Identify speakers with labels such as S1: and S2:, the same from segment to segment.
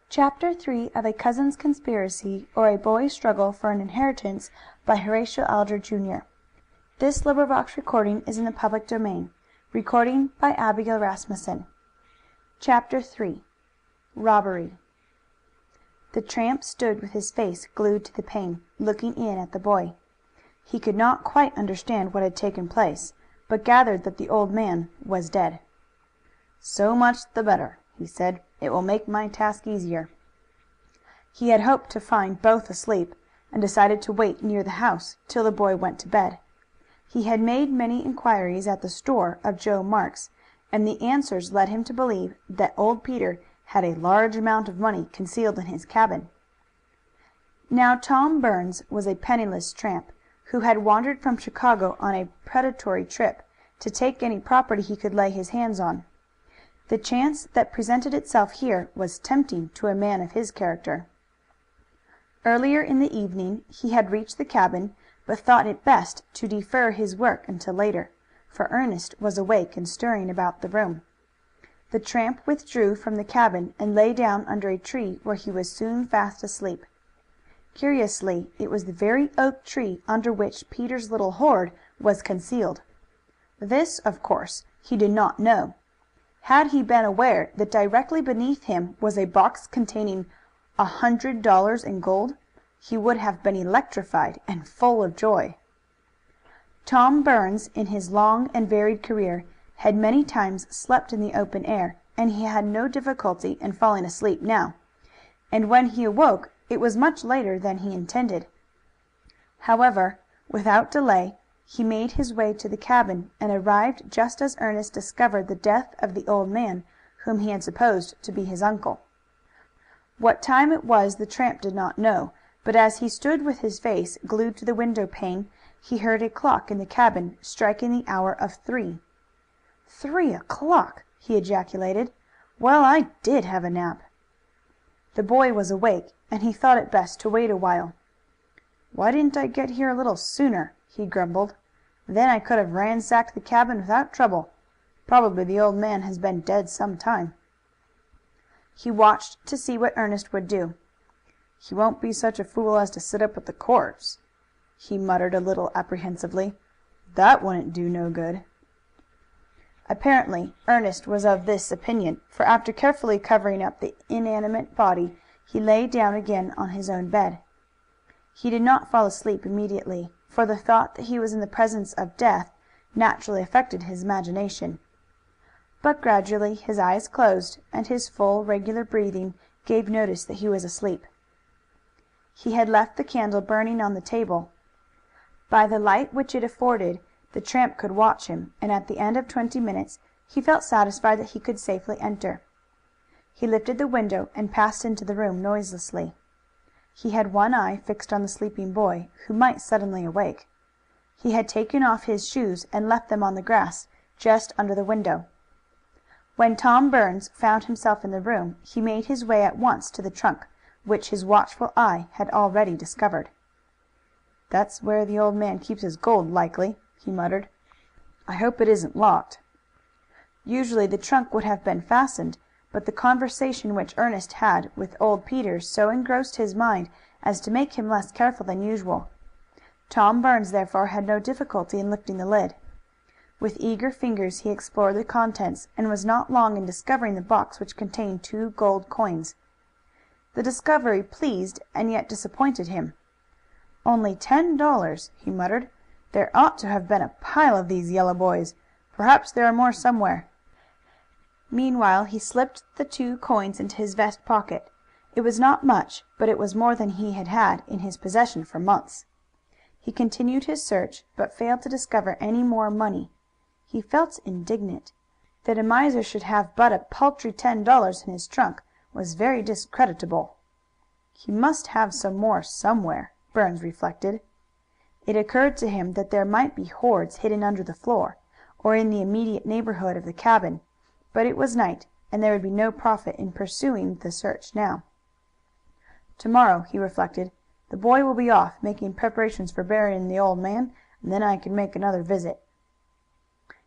S1: Chapter 3 of A Cousin's Conspiracy, or A Boy's Struggle for an Inheritance, by Horatio Alger, Jr. This recording is in the public domain. Recording by Abigail Rasmussen. Chapter 3 Robbery. The tramp stood with his face glued to the pane, looking in at the boy. He could not quite understand what had taken place, but gathered that the old man was dead. "So much the better," he said. "It will make my task easier." He had hoped to find both asleep, and decided to wait near the house till the boy went to bed. He had made many inquiries at the store of Joe Marks, and the answers led him to believe that old Peter had a large amount of money concealed in his cabin. Now Tom Burns was a penniless tramp, who had wandered from Chicago on a predatory trip to take any property he could lay his hands on. The chance that presented itself here was tempting to a man of his character. Earlier in the evening he had reached the cabin, but thought it best to defer his work until later, for Ernest was awake and stirring about the room. The tramp withdrew from the cabin and lay down under a tree, where he was soon fast asleep. Curiously, it was the very oak tree under which Peter's little hoard was concealed. This, of course, he did not know. Had he been aware that directly beneath him was a box containing $100 in gold, he would have been electrified and full of joy. Tom Burns, in his long and varied career, had many times slept in the open air, and he had no difficulty in falling asleep now. And when he awoke it was much later than he intended. However, without delay, he made his way to the cabin, and arrived just as Ernest discovered the death of the old man whom he had supposed to be his uncle. What time it was the tramp did not know, but as he stood with his face glued to the window pane, he heard a clock in the cabin striking the hour of 3. 3 o'clock! He ejaculated. "Well, I did have a nap." The boy was awake, and he thought it best to wait a while. "Why didn't I get here a little sooner?" he grumbled. "Then I could have ransacked the cabin without trouble. Probably the old man has been dead some time." He watched to see what Ernest would do. "He won't be such a fool as to sit up with the corpse," he muttered a little apprehensively. "That wouldn't do no good." Apparently Ernest was of this opinion, for after carefully covering up the inanimate body he lay down again on his own bed. He did not fall asleep immediately, for the thought that he was in the presence of death naturally affected his imagination. But gradually his eyes closed, and his full, regular breathing gave notice that he was asleep. He had left the candle burning on the table. By the light which it afforded, the tramp could watch him, and at the end of 20 minutes he felt satisfied that he could safely enter. He lifted the window and passed into the room noiselessly. He had one eye fixed on the sleeping boy, who might suddenly awake. He had taken off his shoes and left them on the grass just under the window. When Tom Burns found himself in the room, he made his way at once to the trunk, which his watchful eye had already discovered. "That's where the old man keeps his gold, likely," he muttered. "I hope it isn't locked." Usually the trunk would have been fastened, but the conversation which Ernest had with old Peter so engrossed his mind as to make him less careful than usual. Tom Burns therefore had no difficulty in lifting the lid. With eager fingers he explored the contents, and was not long in discovering the box which contained 2 gold coins. The discovery pleased and yet disappointed him. "Only $10," he muttered. "There ought to have been a pile of these yellow boys. Perhaps there are more somewhere." Meanwhile he slipped the 2 coins into his vest pocket. It was not much, but it was more than he had had in his possession for months. He continued his search, but failed to discover any more money. He felt indignant. That a miser should have but a paltry $10 in his trunk was very discreditable. He must have some more somewhere, Burns reflected. It occurred to him that there might be hoards hidden under the floor, or in the immediate neighborhood of the cabin, but it was night, and there would be no profit in pursuing the search now. "Tomorrow," he reflected, "the boy will be off, making preparations for burying the old man, and then I can make another visit."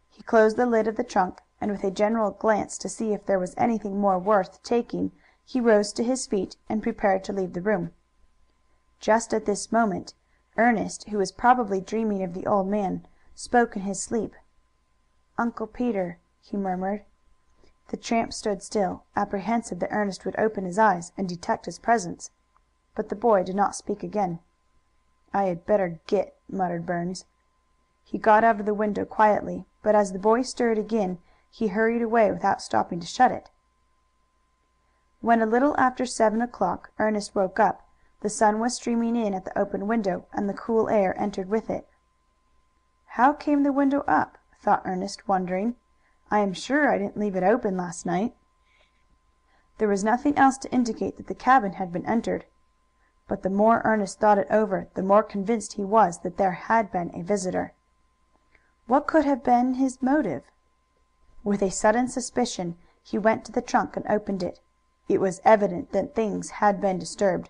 S1: He closed the lid of the trunk, and with a general glance to see if there was anything more worth taking, He rose to his feet and prepared to leave the room. Just at this moment Ernest, who was probably dreaming of the old man, spoke in his sleep. "Uncle Peter," he murmured. The tramp stood still, apprehensive that Ernest would open his eyes and detect his presence. But the boy did not speak again. "I had better git," muttered Burns. He got out of the window quietly, but as the boy stirred again he hurried away without stopping to shut it. When a little after 7 o'clock Ernest woke up, the sun was streaming in at the open window, and the cool air entered with it. "How came the window up?" thought Ernest, wondering. "I am sure I didn't leave it open last night." There was nothing else to indicate that the cabin had been entered. But the more Ernest thought it over, the more convinced he was that there had been a visitor. What could have been his motive? With a sudden suspicion he went to the trunk and opened it. It was evident that things had been disturbed.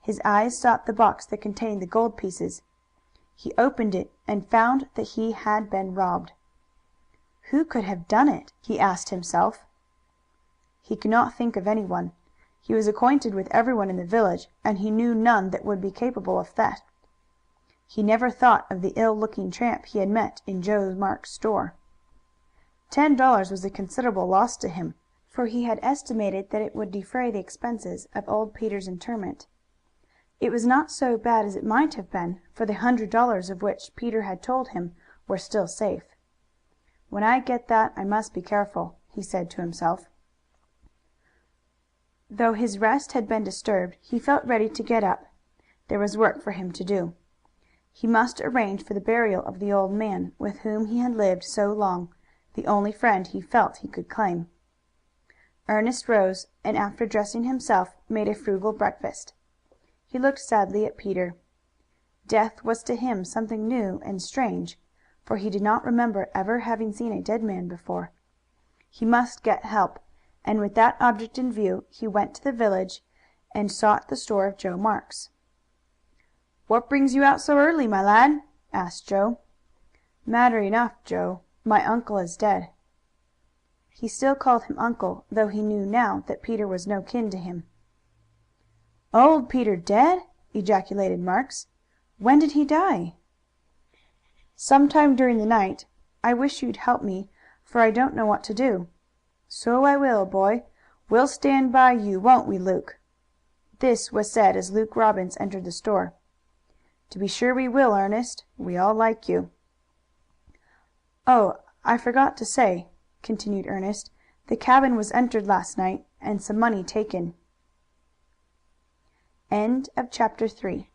S1: His eyes sought the box that contained the gold pieces. He opened it and found that he had been robbed. Who could have done it? He asked himself. He could not think of anyone. He was acquainted with everyone in the village, and he knew none that would be capable of theft. He never thought of the ill-looking tramp he had met in Joe Marks's store. $10 was a considerable loss to him, for he had estimated that it would defray the expenses of old Peter's interment. It was not so bad as it might have been, for the $100 of which Peter had told him were still safe. "When I get that I must be careful," he said to himself. Though his rest had been disturbed, he felt ready to get up. There was work for him to do. He must arrange for the burial of the old man with whom he had lived so long, the only friend he felt he could claim. Ernest rose, and after dressing himself made a frugal breakfast. He looked sadly at Peter. Death was to him something new and strange, for he did not remember ever having seen a dead man before. He must get help, and with that object in view he went to the village and sought the store of Joe Marks. "What brings you out so early, my lad?" asked Joe. "Matter enough, Joe. My uncle is dead." He still called him uncle, though he knew now that Peter was no kin to him. "Old Peter dead?" ejaculated Marks. "When did he die?" "Sometime during the night. I wish you'd help me, for I don't know what to do." "So I will, boy. We'll stand by you, won't we, Luke?" This was said as Luke Robbins entered the store. "To be sure we will, Ernest. We all like you." "Oh, I forgot to say," continued Ernest, "the cabin was entered last night and some money taken." Chapter 3